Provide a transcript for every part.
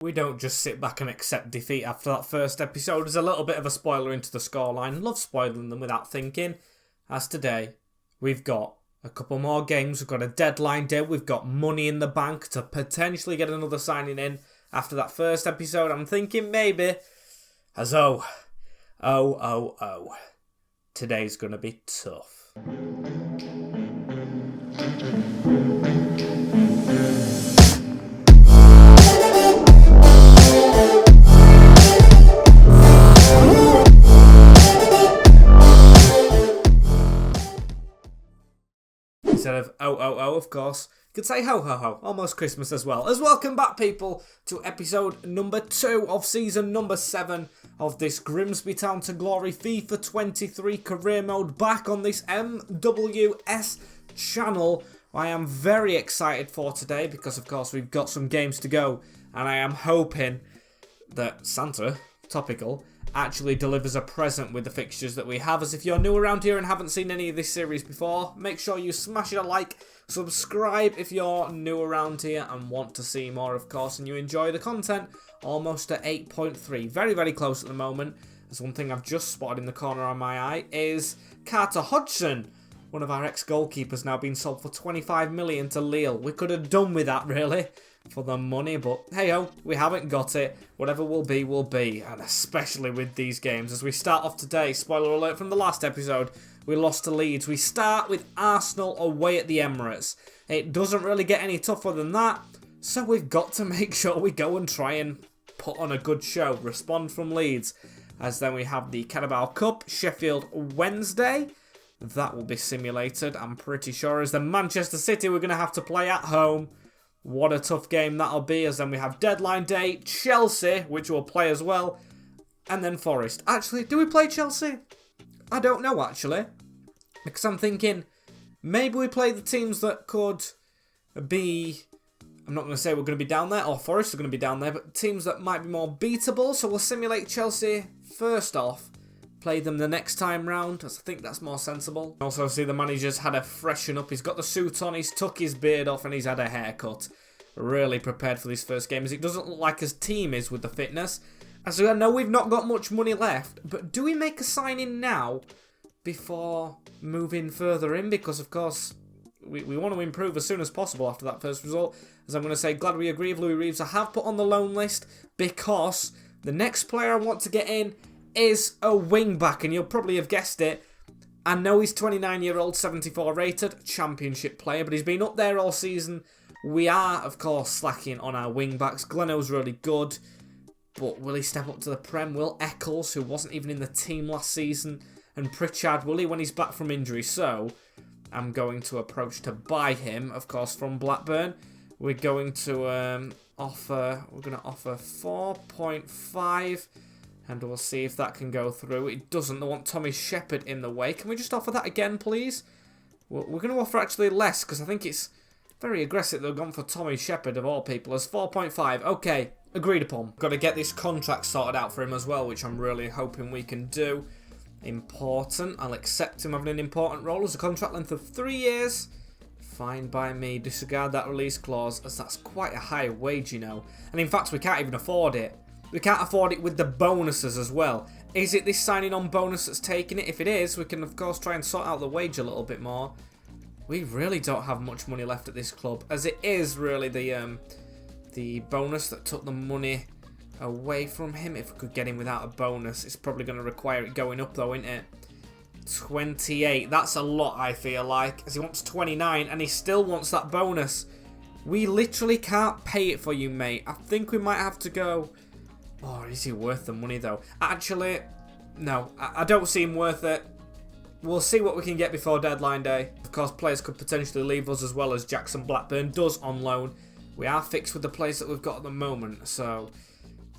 We don't just sit back and accept defeat after that first episode. There's a little bit of a spoiler into the scoreline. Love spoiling them without thinking. As today, we've got a couple more games. We've got a deadline day. We've got money in the bank to potentially get another signing in after that first episode. I'm thinking maybe, as today's going to be tough. Instead of of course, you could say ho ho ho, almost Christmas as well. Welcome back, people, to episode number 2 of season number 7 of this Grimsby Town to Glory FIFA 23 career mode back on this MWS channel. I am very excited for today because, of course, we've got some games to go, and I am hoping that Santa, topical, actually delivers a present with the fixtures that we have. As if you're new around here and haven't seen any of this series before, make sure you smash it a like, subscribe if you're new around here and want to see more, of course, and you enjoy the content. Almost at 8.3, very, very close at the moment. There's one thing I've just spotted in the corner of my eye is Carter Hodgson, one of our ex-goalkeepers, now being sold for 25 million to Lille. We could have done with that, really, for the money, but hey-ho, we haven't got it. Whatever will be, and especially with these games. As we start off today, spoiler alert from the last episode, we lost to Leeds. We start with Arsenal away at the Emirates. It doesn't really get any tougher than that, so we've got to make sure we go and try and put on a good show, respond from Leeds. As then we have the Carabao Cup, Sheffield Wednesday. That will be simulated, I'm pretty sure. As the Manchester City we're going to have to play at home. What a tough game that'll be, as then we have deadline day, Chelsea, which we'll play as well, and then Forest. Actually, do we play Chelsea? I don't know, actually, because I'm thinking maybe we play the teams that could be, I'm not going to say we're going to be down there, or Forest are going to be down there, but teams that might be more beatable, so we'll simulate Chelsea first off, play them the next time round, as I think that's more sensible. Also see the manager's had a freshen up. He's got the suit on, he's took his beard off, and he's had a haircut. Really prepared for this first game, as it doesn't look like his team is with the fitness. As I know we've not got much money left, but do we make a sign-in now before moving further in? Because, of course, we want to improve as soon as possible after that first result. As I'm going to say, glad we agree with Louis Reeves. I have put on the loan list because the next player I want to get in is a wing-back, and you'll probably have guessed it. I know he's 29-year-old, 74 rated, championship player, but he's been up there all season. We are, of course, slacking on our wing-backs. Gleno's really good, but will he step up to the Prem? Will Eccles, who wasn't even in the team last season, and Pritchard, will he when he's back from injury? So, I'm going to approach to buy him, of course, from Blackburn. We're going to offer 4.5, and we'll see if that can go through. It doesn't. They want Tommy Shepherd in the way. Can we just offer that again, please? We're going to offer actually less, because I think it's very aggressive. They've gone for Tommy Shepherd, of all people, as 4.5. Okay, agreed upon. Got to get this contract sorted out for him as well, which I'm really hoping we can do. Important. I'll accept him having an important role as a contract length of 3 years. Fine by me. Disregard that release clause, as that's quite a high wage, you know. And in fact, we can't even afford it. We can't afford it with the bonuses as well. Is it this signing on bonus that's taking it? If it is, we can of course try and sort out the wage a little bit more. We really don't have much money left at this club, as it is really the bonus that took the money away from him. If we could get him without a bonus, it's probably going to require it going up though, isn't it? 28, that's a lot, I feel like, as he wants 29 and he still wants that bonus. We literally can't pay it for you, mate. I think we might have to go. Oh, is he worth the money, though? Actually, no. I don't see him worth it. We'll see what we can get before deadline day. Of course, players could potentially leave us, as well as Jackson Blackburn does on loan. We are fixed with the players that we've got at the moment, so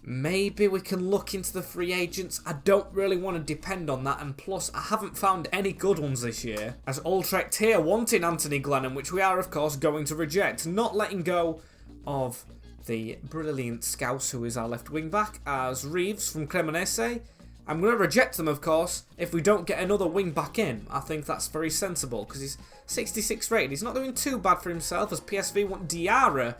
maybe we can look into the free agents. I don't really want to depend on that, and plus, I haven't found any good ones this year. As Ultrecht here wanting Anthony Glennon, which we are, of course, going to reject. Not letting go of the brilliant Scouse, who is our left wing back, as Reeves from Cremonese. I'm going to reject them, of course, if we don't get another wing back in. I think that's very sensible, because he's 66 rated. He's not doing too bad for himself, as PSV want Diarra.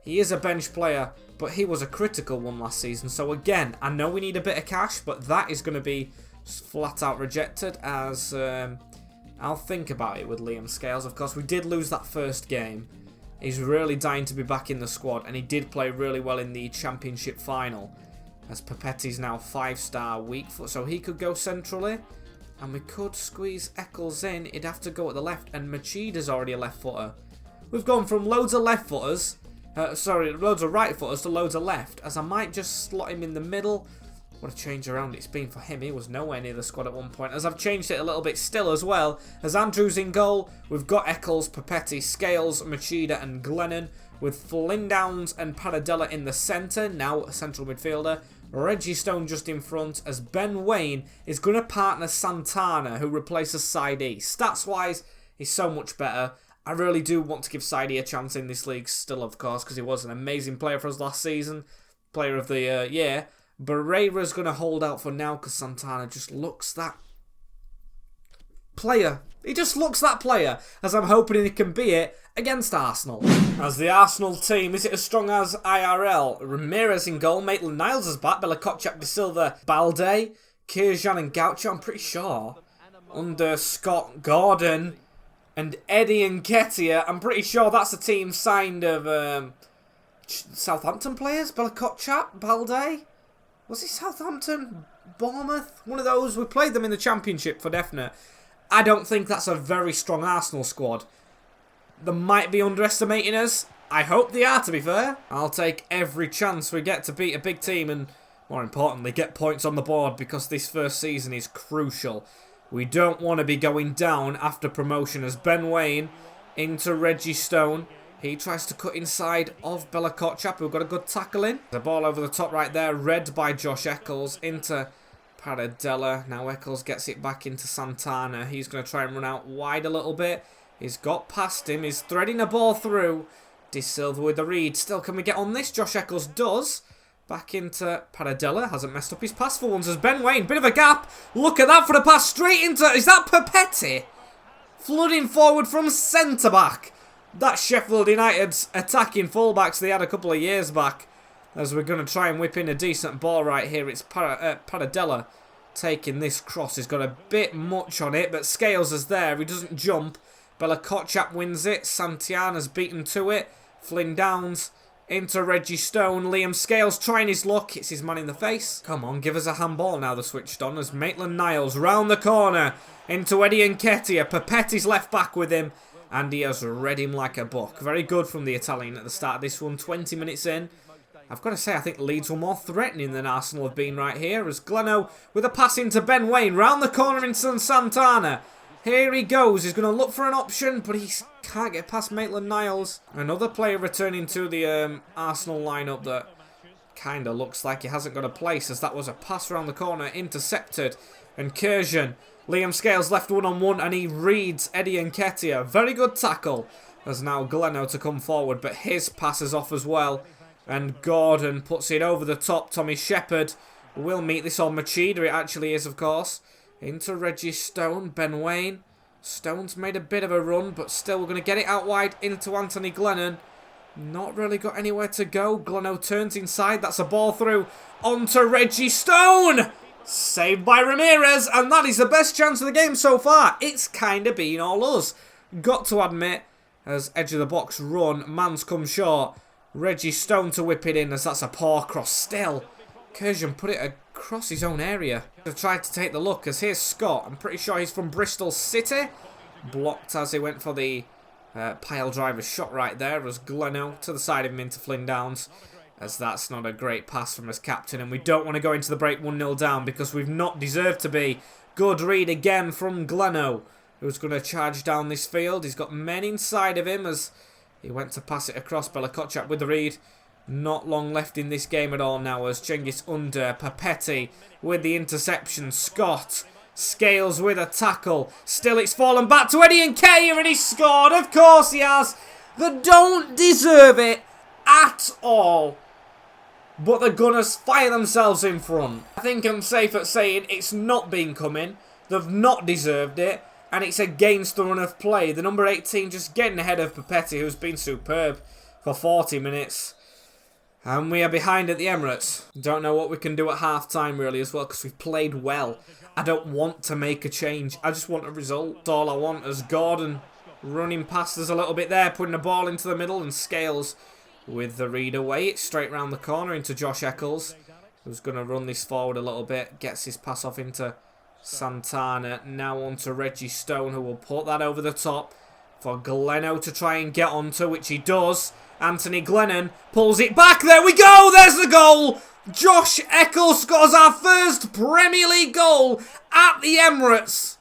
He is a bench player, but he was a critical one last season. So again, I know we need a bit of cash, but that is going to be flat out rejected, as I'll think about it with Liam Scales. Of course, we did lose that first game. He's really dying to be back in the squad, and he did play really well in the championship final, as Papetti's now 5-star weak foot, so he could go centrally, and we could squeeze Eccles in. He'd have to go at the left, and Machida's already a left footer. We've gone from loads of left footers, loads of right footers to loads of left, as I might just slot him in the middle. What a change around it's been for him. He was nowhere near the squad at one point, as I've changed it a little bit still as well. As Andrews in goal, we've got Eccles, Papetti, Scales, Machida and Glennon, with Flynn Downs and Paradella in the centre, now a central midfielder. Reggie Stone just in front, as Ben Wayne is going to partner Santana, who replaces Saidi. Stats-wise, he's so much better. I really do want to give Saidi a chance in this league still, of course, because he was an amazing player for us last season. Player of the year. Barrera's going to hold out for now because Santana just looks that player. He just looks that player, as I'm hoping he can be it against Arsenal. As the Arsenal team, is it as strong as IRL? Ramirez in goal, Maitland-Niles is back, Bella Kotchap, De Silva, Balde, Kirjan and Gaucho, I'm pretty sure. Under Scott Gordon and Eddie Nketiah, I'm pretty sure that's a team signed of Southampton players, Bella Kotchap, Balde. Was it Southampton? Bournemouth? One of those. We played them in the Championship for definite. I don't think that's a very strong Arsenal squad. They might be underestimating us. I hope they are, to be fair. I'll take every chance we get to beat a big team and, more importantly, get points on the board, because this first season is crucial. We don't want to be going down after promotion, as Ben Wayne into Reggie Stone. He tries to cut inside of Bella Kotchap, who got a good tackle in. The ball over the top right there, read by Josh Eccles into Paradella. Now Eccles gets it back into Santana. He's going to try and run out wide a little bit. He's got past him. He's threading a ball through. De Silva with the read. Still, can we get on this? Josh Eccles does. Back into Paradella. Hasn't messed up his pass for once, as Ben Wayne. Bit of a gap. Look at that for the pass straight into... Is that Papetti? Flooding forward from centre-back. That's Sheffield United's attacking fullbacks they had a couple of years back. As we're going to try and whip in a decent ball right here. It's Paradella taking this cross. He's got a bit much on it, but Scales is there. He doesn't jump. Bella Kotchap wins it. Santiana's beaten to it. Flynn Downs into Reggie Stone. Liam Scales trying his luck. Hits his man in the face. Come on, give us a handball now. They're switched on, as Maitland-Niles round the corner into Eddie Nketiah. Papetti's left back with him. And he has read him like a book. Very good from the Italian at the start of this one. 20 minutes in. I've got to say, I think Leeds were more threatening than Arsenal have been right here. As Gleno with a pass into Ben Wayne. Round the corner into Santana. Here he goes. He's going to look for an option, but he can't get past Maitland-Niles. Another player returning to the Arsenal lineup that kind of looks like he hasn't got a place, as that was a pass around the corner. Intercepted. And Kirjan. Liam Scales left one-on-one, and he reads Eddie Nketiah. Very good tackle. There's now Gleno to come forward, but his pass is off as well. And Gordon puts it over the top. Tommy Shepherd will meet this on Machida. It actually is, of course. Into Reggie Stone. Ben Wayne. Stone's made a bit of a run, but still we're going to get it out wide into Anthony Glennon. Not really got anywhere to go. Gleno turns inside. That's a ball through onto Reggie Stone. Saved by Ramirez, and that is the best chance of the game so far. It's kind of been all us. Got to admit, as edge of the box run, man's come short. Reggie Stone to whip it in, as that's a poor cross still. Kirjan put it across his own area. I've tried to take the look, as here's Scott. I'm pretty sure he's from Bristol City. Blocked as he went for the pile driver shot right there, as Gleno to the side of him into Flynn Downs. As that's not a great pass from his captain, and we don't want to go into the break 1-0 down, because we've not deserved to be. Good read again from Gleno, who's going to charge down this field. He's got men inside of him as he went to pass it across. Bella Kotchap with the read. Not long left in this game at all now, as Cengiz under. Papetti with the interception. Scott. Scales with a tackle. Still it's fallen back to Eddie Nketiah, and he scored. Of course he has. They don't deserve it at all. But the Gunners fire themselves in front. I think I'm safe at saying it's not been coming. They've not deserved it. And it's against the run of play. The number 18 just getting ahead of Papetti, who's been superb for 40 minutes. And we are behind at the Emirates. Don't know what we can do at half-time really as well, because we've played well. I don't want to make a change. I just want a result. That's all I want. As Gordon running past us a little bit there, putting the ball into the middle, and Scales with the read away. It's straight round the corner into Josh Eccles, who's going to run this forward a little bit. Gets his pass off into Santana. Now on to Reggie Stone, who will put that over the top for Gleno to try and get onto, which he does. Anthony Glennon pulls it back. There we go. There's the goal. Josh Eccles scores our first Premier League goal at the Emirates.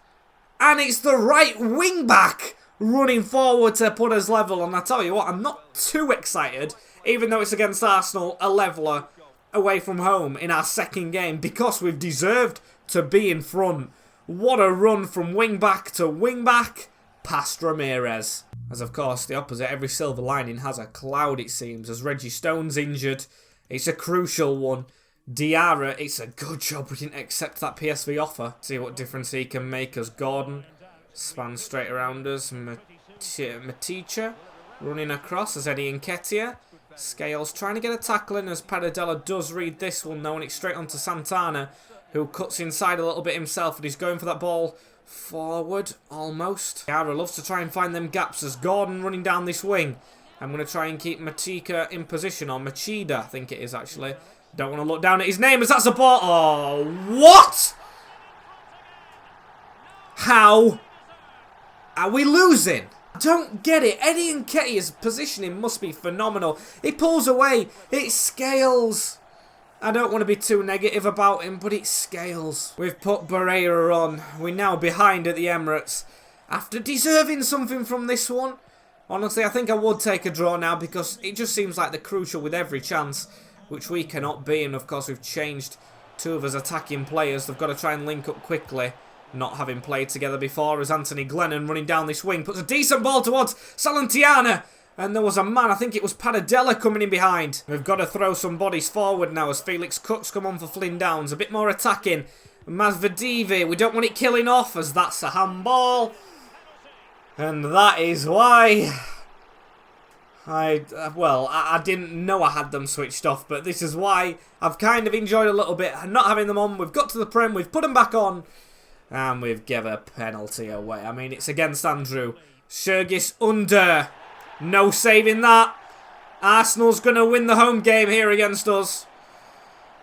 And it's the right wing back running forward to put us level. And I tell you what, I'm not too excited, even though it's against Arsenal, a leveller away from home in our second game, because we've deserved to be in front. What a run from wing back to wing back past Ramirez. As of course the opposite, every silver lining has a cloud it seems, as Reggie Stone's injured. It's a crucial one. Diarra, it's a good job we didn't accept that PSV offer. See what difference he can make as Gordon spans straight around us. Maticha running across as Eddie Nketiah. Scales trying to get a tackle in as Paradella does read this one though, and it's straight onto Santana, who cuts inside a little bit himself, and he's going for that ball forward almost. Diarra loves to try and find them gaps as Gordon running down this wing. I'm going to try and keep Matika in position, or Machida I think it is actually. Don't want to look down at his name as that's a ball. Oh, what? How are we losing? I don't get it. Eddie Nketiah's positioning must be phenomenal. He pulls away. It Scales. I don't want to be too negative about him, but it Scales. We've put Barreira on. We're now behind at the Emirates. After deserving something from this one, honestly, I think I would take a draw now, because it just seems like they're crucial with every chance, which we cannot be. And of course, we've changed two of us attacking players. They've got to try and link up quickly, not having played together before, as Anthony Glennon running down this wing puts a decent ball towards Salentiana. And there was a man, I think it was Paradella, coming in behind. We've got to throw some bodies forward now as Felix Cook's come on for Flynn Downs. A bit more attacking. Mazvadivi, we don't want it killing off, as that's a handball. And that is why I didn't know I had them switched off, but this is why I've kind of enjoyed a little bit not having them on. We've got to the Prem, we've put them back on, and we've given a penalty away. I mean, it's against Andrew. Shergis under. No saving that. Arsenal's going to win the home game here against us.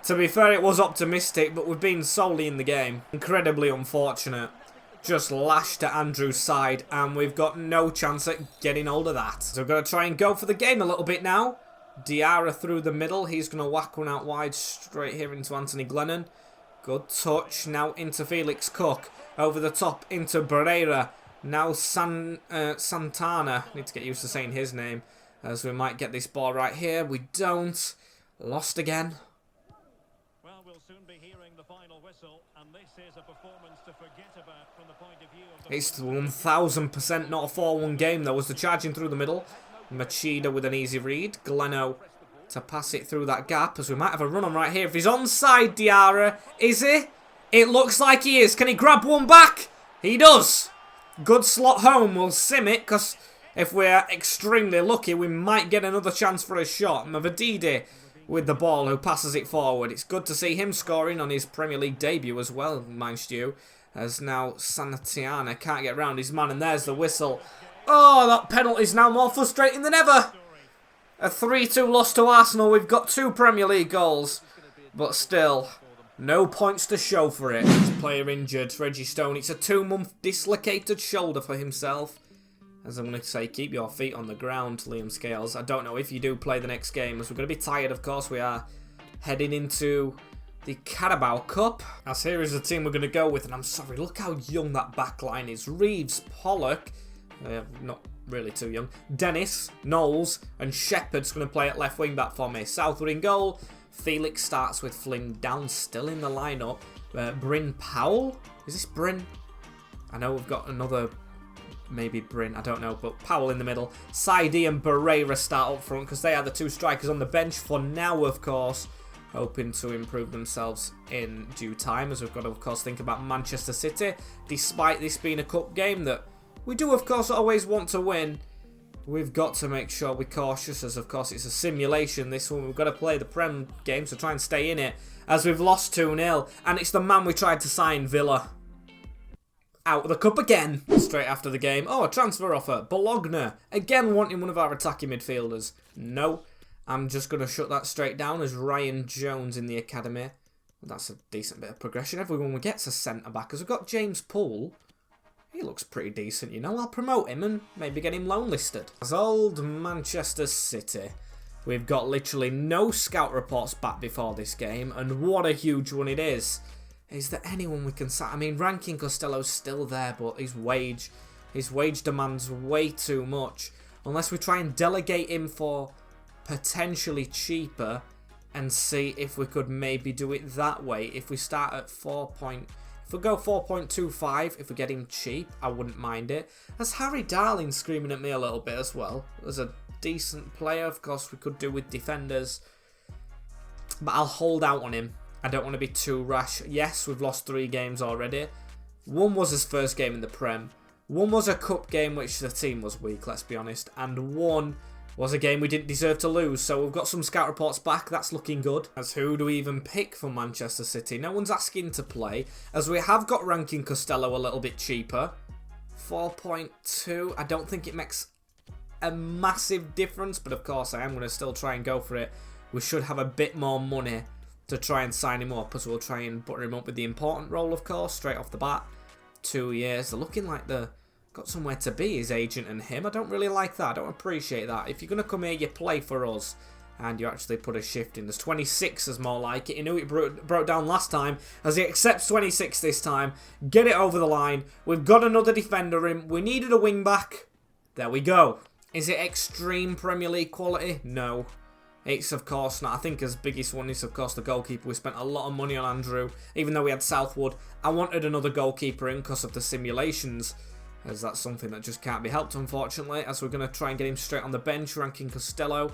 To be fair, it was optimistic, but we've been solely in the game. Incredibly unfortunate. Just lashed at Andrew's side, and we've got no chance at getting hold of that. So we've got to try and go for the game a little bit now. Diarra through the middle. He's going to whack one out wide straight here into Anthony Glennon. Good touch. Now into Felix Cook. Over the top into Barreira. Now Santana. Need to get used to saying his name, as we might get this ball right here. We don't. Lost again. Well, we'll soon be hearing the final whistle, and this is a performance to forget about from the point of view of the... It's 1000% not a 4-1 game though, as the charging through the middle. Machida with an easy read. Gleno to pass it through that gap, as we might have a run on right here. If he's onside, Diarra, is he? It looks like he is. Can he grab one back? He does. Good slot home. We'll sim it, because if we're extremely lucky, we might get another chance for a shot. Mavadidi with the ball, who passes it forward. It's good to see him scoring on his Premier League debut as well, mind you. As now Sanatiana can't get round his man, and there's the whistle. Oh, that penalty's now more frustrating than ever. A 3-2 loss to Arsenal. We've got 2 Premier League goals, but still... no points to show for it. This player injured, Reggie Stone. It's a 2-month dislocated shoulder for himself. As I'm going to say, keep your feet on the ground, Liam Scales. I don't know if you do play the next game, as we're going to be tired, of course. We are heading into the Carabao Cup. As here is the team we're going to go with. And I'm sorry, look how young that back line is. Reeves, Pollock, not really too young. Dennis, Knowles, and Shepherd's going to play at left wing back for me. Southwood in goal. Felix starts with Flynn Down still in the lineup. Bryn Powell? Is this Bryn? I know we've got another, maybe Bryn, I don't know, but Powell in the middle. Saidi and Barreira start up front, because they are the 2 strikers on the bench for now, of course. Hoping to improve themselves in due time, as we've got to, of course, think about Manchester City. Despite this being a cup game that we do, of course, always want to win. We've got to make sure we're cautious, as of course it's a simulation, this one. We've got to play the Prem game to try and stay in it, as we've lost 2-0. And it's the man we tried to sign, Villa. Out of the cup again. Straight after the game. Oh, a transfer offer. Bologna. Again wanting one of our attacking midfielders. No. I'm just going to shut that straight down as Ryan Jones in the academy. That's a decent bit of progression. Everyone gets a centre-back. As we've got James Poole. He looks pretty decent, you know. I'll promote him and maybe get him loan listed. As old Manchester City. We've got literally no scout reports back before this game. And what a huge one it is. Is there anyone we can sign? I mean, Rankin Costello's still there, but his wage demands way too much. Unless we try and delegate him for potentially cheaper and see if we could maybe do it that way. If we start at if we go 4.25, if we get him cheap, I wouldn't mind it. That's Harry Darling screaming at me a little bit as well. As a decent player, of course, we could do with defenders. But I'll hold out on him. I don't want to be too rash. Yes, we've lost 3 games already. One was his first game in the Prem. One was a cup game, which the team was weak, let's be honest. And one was a game we didn't deserve to lose. So we've got some scout reports back. That's looking good. As who do we even pick for Manchester City? No one's asking to play. As we have got Rankin Costello a little bit cheaper. 4.2. I don't think it makes a massive difference. But of course, I am going to still try and go for it. We should have a bit more money to try and sign him up, as we'll try and butter him up with the important role, of course, straight off the bat. 2 years. They're looking like they've got somewhere to be, his agent and him. I don't really like that. I don't appreciate that. If you're going to come here, you play for us, and you actually put a shift in. There's 26 is more like it. You knew it broke down last time, as he accepts 26 this time. Get it over the line. We've got another defender in. We needed a wing back. There we go. Is it extreme Premier League quality? No. It's of course not. I think his biggest one is of course the goalkeeper. We spent a lot of money on Andrew, even though we had Southwood. I wanted another goalkeeper in because of the simulations, as that's something that just can't be helped, unfortunately. As we're going to try and get him straight on the bench, Rankin Costello.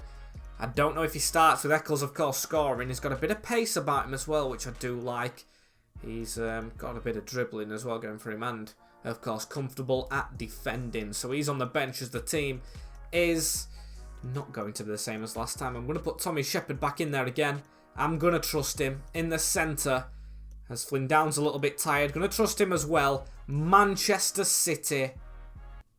I don't know if he starts with Eccles, of course, scoring. He's got a bit of pace about him as well, which I do like. He's got a bit of dribbling as well going for him, and of course comfortable at defending. So he's on the bench as the team is not going to be the same as last time. I'm going to put Tommy Shepherd back in there again. I'm going to trust him in the centre. As Flynn Down's a little bit tired. Going to trust him as well. Manchester City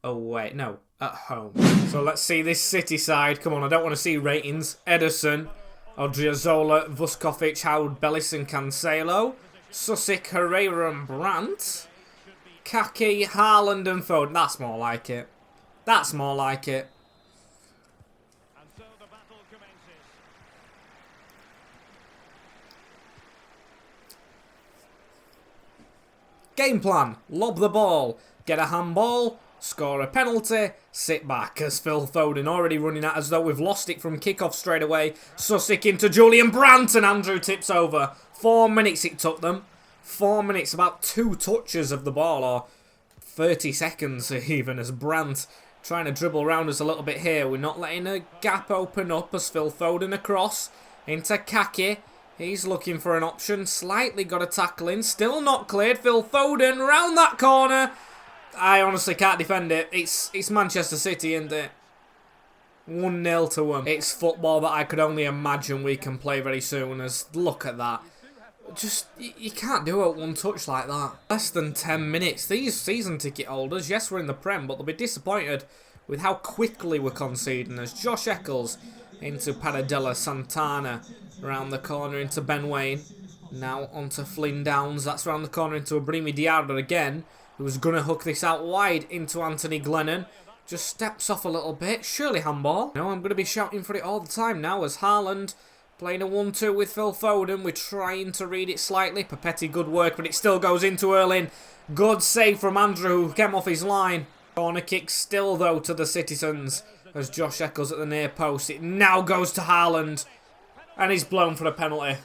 away. No, at home. So let's see this City side. Come on, I don't want to see ratings. Ederson, Odriozola, Vuskovic, Howard, Bellis, Cancelo, Susic, Herrera and Brandt, Kaki, Haaland and Foden. That's more like it. That's more like it. Game plan, lob the ball, get a handball, score a penalty, sit back, as Phil Foden already running at as though we've lost it from kickoff straight away. Susic into Julian Brandt and Andrew tips over. 4 minutes it took them. 4 minutes, about 2 touches of the ball, or 30 seconds even, as Brandt trying to dribble around us a little bit here. We're not letting a gap open up as Phil Foden across into Kaki. He's looking for an option. Slightly got a tackle in. Still not cleared. Phil Foden round that corner. I honestly can't defend it. It's Manchester City, isn't it? 1-0 to them. It's football that I could only imagine we can play very soon. As look at that. Just, you can't do it one touch like that. Less than 10 minutes. These season ticket holders, yes, we're in the Prem, but they'll be disappointed with how quickly we're conceding. As Josh Eccles into Paradella Santana. Round the corner into Ben Waine. Now onto Flynn Downs. That's round the corner into Abrimi Diarra again. Who was going to hook this out wide into Anthony Glennon. Just steps off a little bit. Surely handball. No, I'm going to be shouting for it all the time now as Haaland playing a 1-2 with Phil Foden. We're trying to read it slightly. Papetti, good work, but it still goes into Erling. Good save from Andrew, who came off his line. Corner kick still, though, to the citizens. As Josh Eccles at the near post. It now goes to Haaland. And he's blown for a penalty.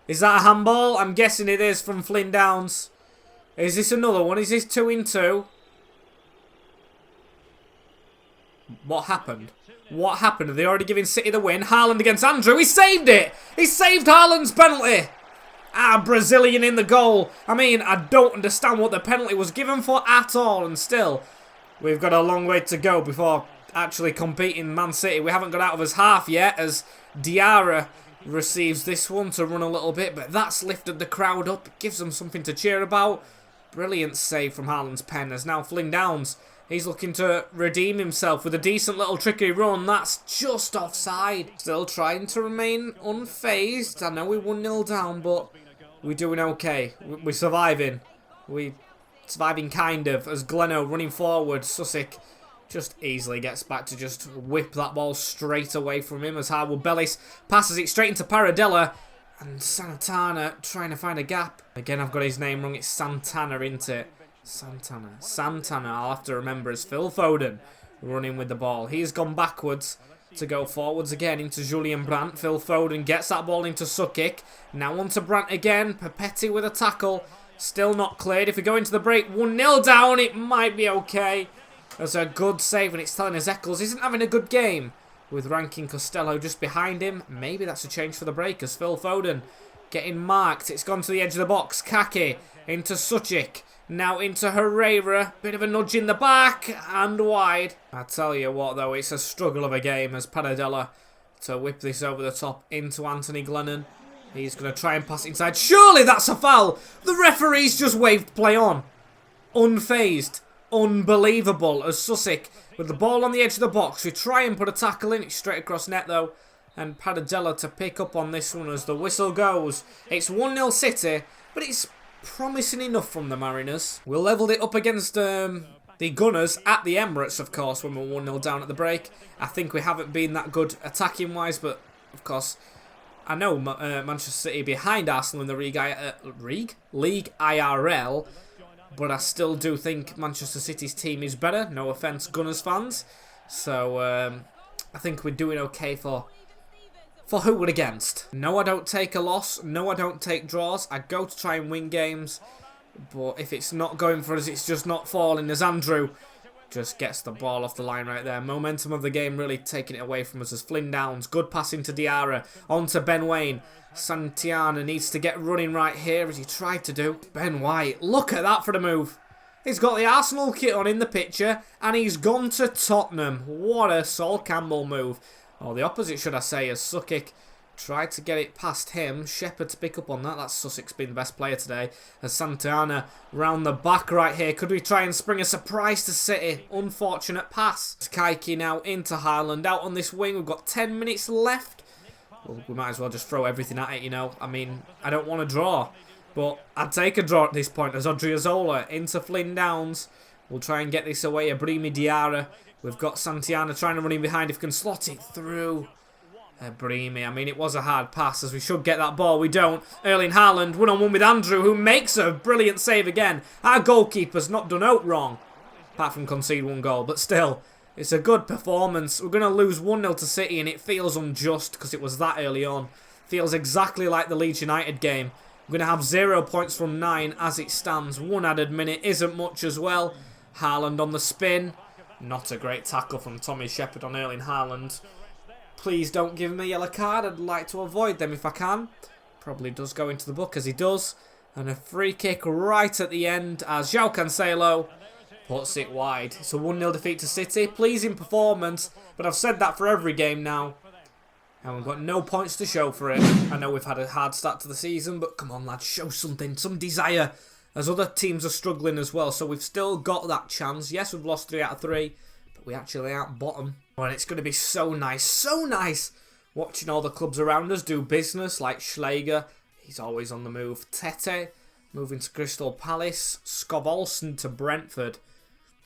Is that a handball? I'm guessing it is from Flynn Downs. Is this another one? Is this 2-2? What happened? What happened? Are they already giving City the win? Haaland against Andrew. He saved it! He saved Haaland's penalty! Ah, Brazilian in the goal. I mean, I don't understand what the penalty was given for at all. And still, we've got a long way to go before actually competing Man City. We haven't got out of his half yet as Diarra receives this one to run a little bit, but that's lifted the crowd up. It gives them something to cheer about. Brilliant save from Haaland's pen as now Flynn Downs. He's looking to redeem himself with a decent little tricky run. That's just offside. Still trying to remain unfazed. I know we 1-0 down, but we're doing okay. We're surviving. We're surviving kind of as Gleno running forward. Sussex just easily gets back to just whip that ball straight away from him as Harwood Bellis passes it straight into Paradella. And Santana trying to find a gap. Again, I've got his name wrong. It's Santana, isn't it? Santana, I'll have to remember as Phil Foden running with the ball. He's gone backwards to go forwards again into Julian Brandt. Phil Foden gets that ball into Sukic. Now on to Brandt again. Papetti with a tackle. Still not cleared. If we go into the break, 1-0 down, it might be okay. There's a good save and it's telling us Eccles isn't having a good game. With Rankin Costello just behind him. Maybe that's a change for the break as Phil Foden getting marked. It's gone to the edge of the box. Kake into Suchik. Now into Herrera. Bit of a nudge in the back and wide. I tell you what though, it's a struggle of a game as Paradella to whip this over the top into Anthony Glennon. He's going to try and pass it inside. Surely that's a foul. The referee's just waved play on. Unfazed. Unbelievable as Sussex with the ball on the edge of the box. We try and put a tackle in. It's straight across net though. And Paradella to pick up on this one as the whistle goes. It's 1-0 City, but it's promising enough from the Mariners. We levelled it up against the Gunners at the Emirates, of course, when we were 1-0 down at the break. I think we haven't been that good attacking-wise, but, of course, I know Manchester City behind Arsenal in the League IRL, but I still do think Manchester City's team is better. No offence, Gunners fans. So, I think we're doing okay for who we're against. No, I don't take a loss. No, I don't take draws. I go to try and win games. But if it's not going for us, it's just not falling as Andrew just gets the ball off the line right there. Momentum of the game really taking it away from us as Flynn Downs. Good passing to Diarra. On to Ben Waine. Santiana needs to get running right here as he tried to do. Ben White, look at that for the move. He's got the Arsenal kit on in the picture and he's gone to Tottenham. What a Sol Campbell move. Or the opposite, should I say, as Sukic tried to get it past him. Shepherd to pick up on that. That's Sussex being the best player today. As Santana round the back right here. Could we try and spring a surprise to City? Unfortunate pass. Kaiki now into Haaland. Out on this wing. We've got 10 minutes left. Well, we might as well just throw everything at it, you know. I mean, I don't want to draw. But I'd take a draw at this point as Odriozola into Flynn Downs. We'll try and get this away. Brahimi Diarra. We've got Santana trying to run in behind if we can slot it through. Brahimi, I mean, it was a hard pass as we should get that ball. We don't. Erling Haaland, one-on-one with Andrew, who makes a brilliant save again. Our goalkeeper's not done out wrong, apart from concede one goal. But still, it's a good performance. We're going to lose 1-0 to City, and it feels unjust because it was that early on. Feels exactly like the Leeds United game. We're going to have 0 points from 9 as it stands. One added minute isn't much as well. Haaland on the spin. Not a great tackle from Tommy Shepherd on Erling Haaland. Please don't give him a yellow card. I'd like to avoid them if I can. Probably does go into the book as he does. And a free kick right at the end as João Cancelo puts it wide. It's a 1-0 defeat to City. Pleasing performance. But I've said that for every game now. And we've got no points to show for it. I know we've had a hard start to the season. But come on lads, show something. Some desire. As other teams are struggling as well. So we've still got that chance. Yes, we've lost 3 out of 3. But we actually aren't bottom. And it's going to be so nice watching all the clubs around us do business, like Schläger. He's always on the move. Tete, moving to Crystal Palace. Skov Olsen to Brentford.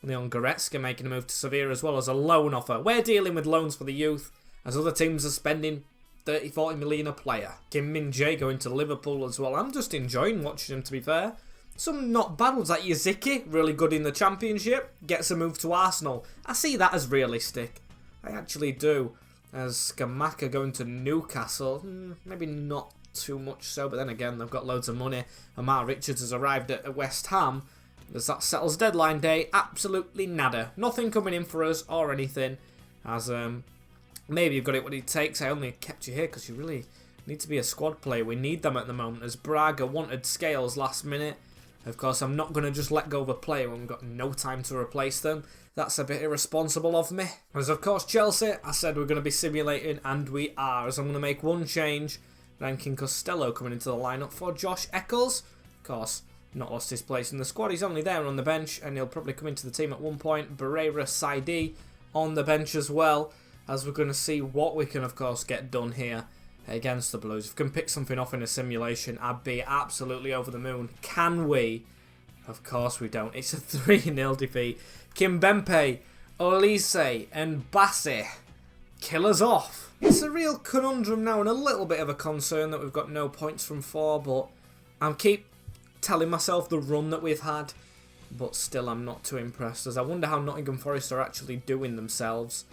Leon Goretzka making a move to Sevilla as well as a loan offer. We're dealing with loans for the youth, as other teams are spending 30-40 million a player. Kim Min-jae going to Liverpool as well. I'm just enjoying watching him, to be fair. Some not bad ones like Yaziki, really good in the Championship. Gets a move to Arsenal. I see that as realistic. I actually do. As Skamaka going to Newcastle, maybe not too much so, but then again, they've got loads of money. Amar Richards has arrived at West Ham. As that settles deadline day, absolutely nada. Nothing coming in for us or anything. As maybe you've got it what it takes. I only kept you here because you really need to be a squad player. We need them at the moment. As Braga wanted Scales last minute. Of course, I'm not going to just let go of a player when we've got no time to replace them. That's a bit irresponsible of me. As of course, Chelsea, I said we're going to be simulating, and we are. As I'm going to make one change. Rankin Costello coming into the lineup for Josh Eccles. Of course, not lost his place in the squad. He's only there on the bench, and he'll probably come into the team at one point. Barrera Saidi on the bench as well, as we're going to see what we can, of course, get done here against the Blues. If we can pick something off in a simulation, I'd be absolutely over the moon. Can we? Of course we don't. It's a 3-0 defeat. Kimpembe, Olise and Bassi kill us off. It's a real conundrum now and a little bit of a concern that we've got no points from 4, but I keep telling myself the run that we've had, but still I'm not too impressed, as I wonder how Nottingham Forest are actually doing themselves.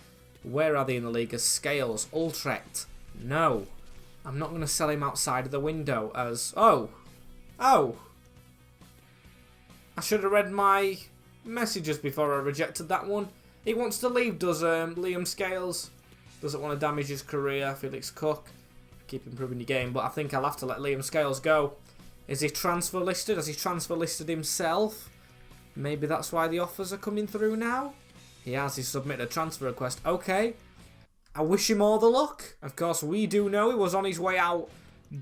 Where are they in the league? As Scales, Utrecht? No. I'm not going to sell him outside of the window as... Oh! I should have read my messages before I rejected that one. He wants to leave, does Liam Scales. Doesn't want to damage his career. Felix Cook, keep improving the game, but I think I'll have to let Liam Scales go. Is he transfer listed? Has he transfer listed himself? Maybe that's why the offers are coming through now? He has. He's submitted a transfer request. Okay. I wish him all the luck. Of course, we do know he was on his way out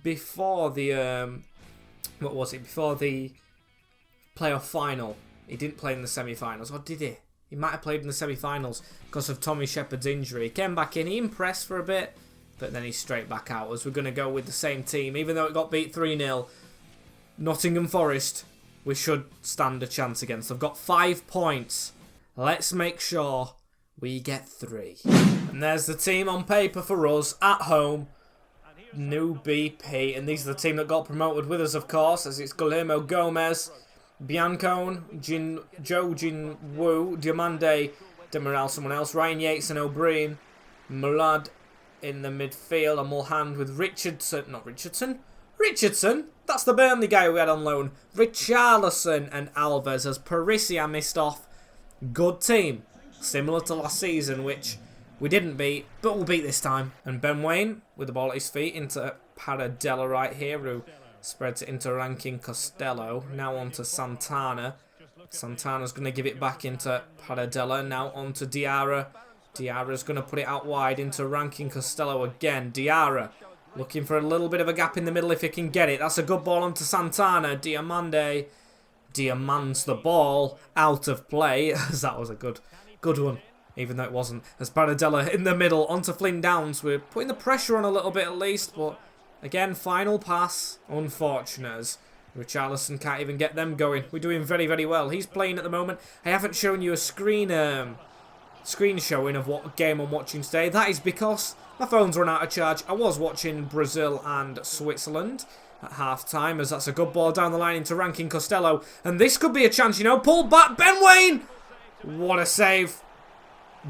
before the... what was it? Before the playoff final. He didn't play in the semi-finals, or did he? He might have played in the semi-finals because of Tommy Shepherd's injury. He came back in, he impressed for a bit, but then he's straight back out, as we're going to go with the same team. Even though it got beat 3-0, Nottingham Forest, we should stand a chance against. They've got 5 points. Let's make sure we get 3. And there's the team on paper for us, at home. New BP, and these are the team that got promoted with us, of course, as it's Guillermo Gomez, Biancone, Joe Jin Woo, Diamande, Demiral, someone else, Ryan Yates and O'Brien, Mulad in the midfield, and Mulhand with Richardson? That's the Burnley guy we had on loan. Richarlison and Alves, as Parisia missed off. Good team. Similar to last season, which we didn't beat, but we'll beat this time. And Ben Waine with the ball at his feet into Paradella right here, who spreads it into Rankin Costello. Now on to Santana. Santana's going to give it back into Paradella. Now on to Diarra. Diarra's going to put it out wide into Rankin Costello again. Diarra looking for a little bit of a gap in the middle if he can get it. That's a good ball onto Santana. Diamande demands the ball out of play. That was a good one, even though it wasn't. As Paradella in the middle onto Flynn Downs. We're putting the pressure on a little bit at least, but again, final pass. Unfortunate, as Richarlison can't even get them going. We're doing very, very well. He's playing at the moment. I haven't shown you a screen showing of what game I'm watching today. That is because my phone's run out of charge. I was watching Brazil and Switzerland at half-time, as that's a good ball down the line into Rankin Costello. And this could be a chance, you know. Pull back, Ben Waine! What a save.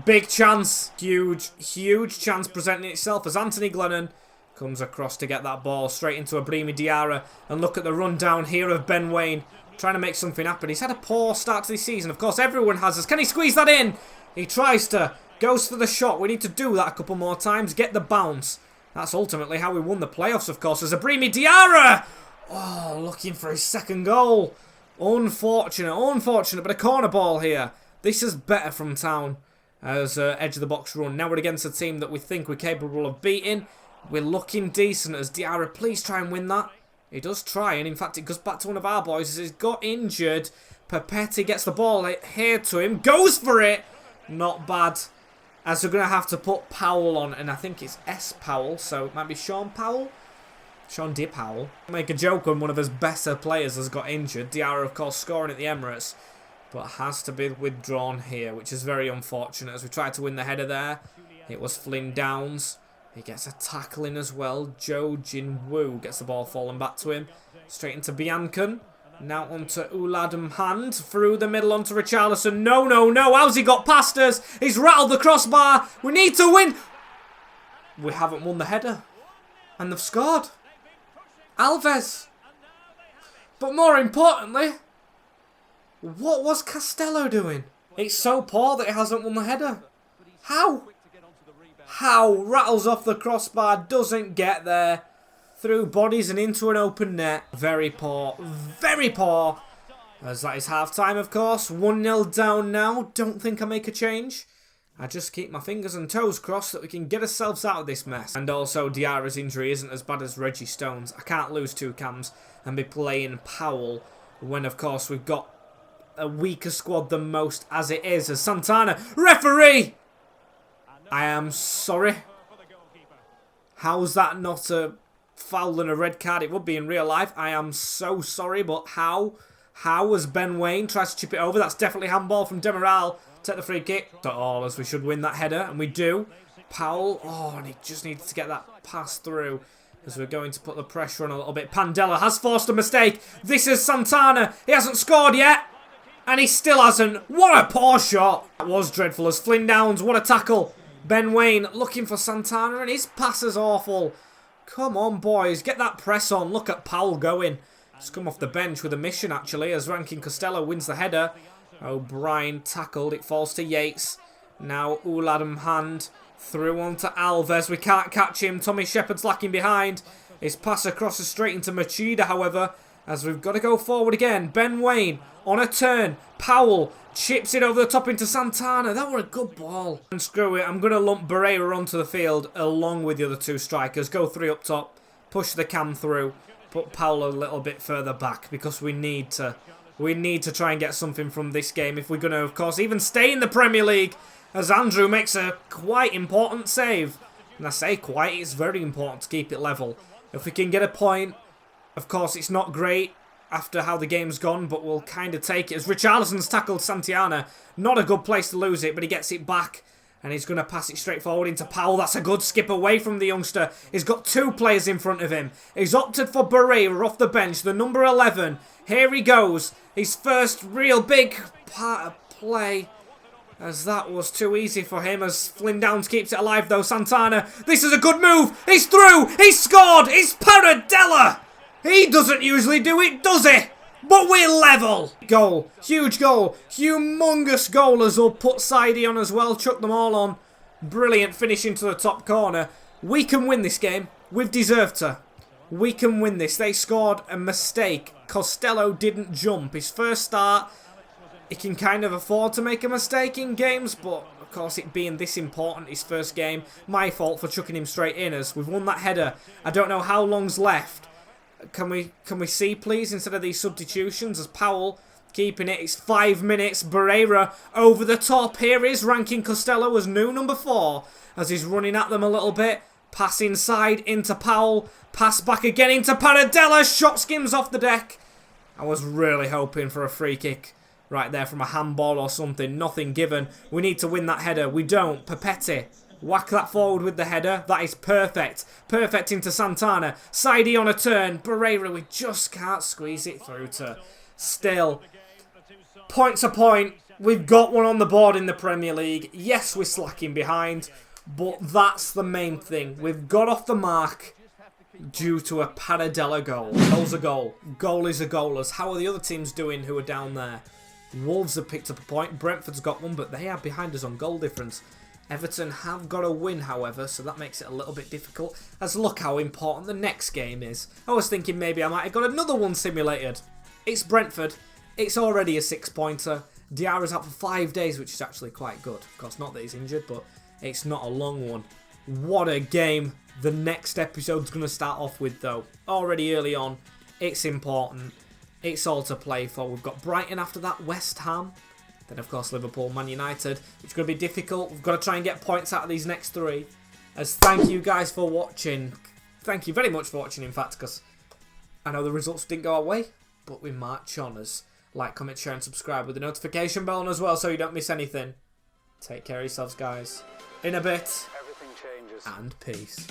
Big chance. Huge chance presenting itself as Anthony Glennon comes across to get that ball straight into Ibrahima Diarra. And look at the rundown here of Ben Waine trying to make something happen. He's had a poor start to the season. Of course, everyone has us. Can he squeeze that in? He tries to. Goes for the shot. We need to do that a couple more times. Get the bounce. That's ultimately how we won the playoffs, of course, as Ibrahima Diarra. Oh, looking for his second goal. Unfortunate, but a corner ball here. This is better from Town as edge of the box run. Now we're against a team that we think we're capable of beating. We're looking decent as Diarra. Please try and win that. He does try, and in fact it goes back to one of our boys as he's got injured. Papetti gets the ball here to him. Goes for it. Not bad. As we're going to have to put Powell on, and I think it's S. Powell, so it might be Sean Powell. Sean D. Powell. Make a joke when one of his better players has got injured. Diarra, of course, scoring at the Emirates, but has to be withdrawn here, which is very unfortunate as we tried to win the header there. It was Flynn Downs. He gets a tackle in as well. Joe Jin Woo gets the ball falling back to him. Straight into Biancon. Now onto Uladum Hand. Through the middle onto Richarlison. No. How's he got past us? He's rattled the crossbar. We need to win. We haven't won the header. And they've scored. Alves. But more importantly, what was Costello doing? It's so poor that he hasn't won the header. How? Rattles off the crossbar. Doesn't get there. Through bodies and into an open net. Very poor. As that is half-time, of course. 1-0 down now. Don't think I make a change. I just keep my fingers and toes crossed that we can get ourselves out of this mess. And also, Diarra's injury isn't as bad as Reggie Stone's. I can't lose 2 cams and be playing Powell when, of course, we've got a weaker squad than most as it is. As Santana, referee! I am sorry. How's that not a foul and a red card? It would be in real life. I am so sorry, but how? How as Ben Wayne tries to chip it over? That's definitely handball from Demiral. Take the free kick. Not all, as we should win that header, and we do. Powell, oh, and he just needs to get that pass through as we're going to put the pressure on a little bit. Pandela has forced a mistake. This is Santana. He hasn't scored yet, and he still hasn't. What a poor shot. That was dreadful as Flynn Downs. What a tackle. Ben Wayne looking for Santana, and his pass is awful. Come on, boys. Get that press on. Look at Powell going. He's come off the bench with a mission, actually, as Rankin Costello wins the header. O'Brien tackled. It falls to Yates. Now Uladam hand through onto Alves. We can't catch him. Tommy Shepherd's lacking behind. His pass crosses straight into Machida, however, as we've got to go forward again. Ben Wayne on a turn. Powell chips it over the top into Santana. That were a good ball. And screw it. I'm going to lump Barreira onto the field along with the other 2 strikers. Go 3 up top. Push the cam through. Put Powell a little bit further back because we need to try and get something from this game if we're going to, of course, even stay in the Premier League. As Andrew makes a quite important save. And I say quite, it's very important to keep it level. If we can get a point, of course, it's not great after how the game's gone, but we'll kind of take it. As Richarlison's tackled Santana, not a good place to lose it, but he gets it back. And he's going to pass it straight forward into Powell. That's a good skip away from the youngster. He's got 2 players in front of him. He's opted for Barreira off the bench, the number 11. Here he goes. His first real big part of play. As that was too easy for him. As Flynn Downs keeps it alive though. Santana. This is a good move. He's through. He's scored. It's Paradella. He doesn't usually do it, does he? But we're level. Goal. Huge goal. Humongous goal as we'll put Saidi on as well. Chuck them all on. Brilliant finish into the top corner. We can win this game. We've deserved to. We can win this. They scored a mistake. Costello didn't jump. His first start, he can kind of afford to make a mistake in games, but of course it being this important, his first game, my fault for chucking him straight in as we've won that header. I don't know how long's left. Can we see, please, instead of these substitutions, as Powell keeping it. It's 5 minutes. Barreira over the top. Here is Rankin Costello as new number 4, as he's running at them a little bit. Pass inside into Powell. Pass back again into Paradella. Shot skims off the deck. I was really hoping for a free kick right there from a handball or something. Nothing given. We need to win that header. We don't. Papetti. Whack that forward with the header. That is perfect. Perfect into Santana. Saidi on a turn. Barreira, we just can't squeeze it through to. Still. Point to point. We've got one on the board in the Premier League. Yes, we're slacking behind. But that's the main thing. We've got off the mark due to a Paradella goal. Goal's a goal. Goal is a goal. As how are the other teams doing who are down there? Wolves have picked up a point. Brentford's got one, but they are behind us on goal difference. Everton have got a win, however, so that makes it a little bit difficult. As look how important the next game is. I was thinking maybe I might have got another one simulated. It's Brentford. It's already a 6-pointer. Diarra's out for 5 days, which is actually quite good. Of course, not that he's injured, but it's not a long one. What a game the next episode's going to start off with, though. Already early on. It's important. It's all to play for. We've got Brighton after that, West Ham. Then, of course, Liverpool, Man United, which is going to be difficult. We've got to try and get points out of these next 3. As thank you guys for watching. Thank you very much for watching, in fact, because I know the results didn't go our way, but we march on. As like, comment, share, and subscribe with the notification bell on as well so you don't miss anything. Take care of yourselves, guys. In a bit. Everything changes. And peace.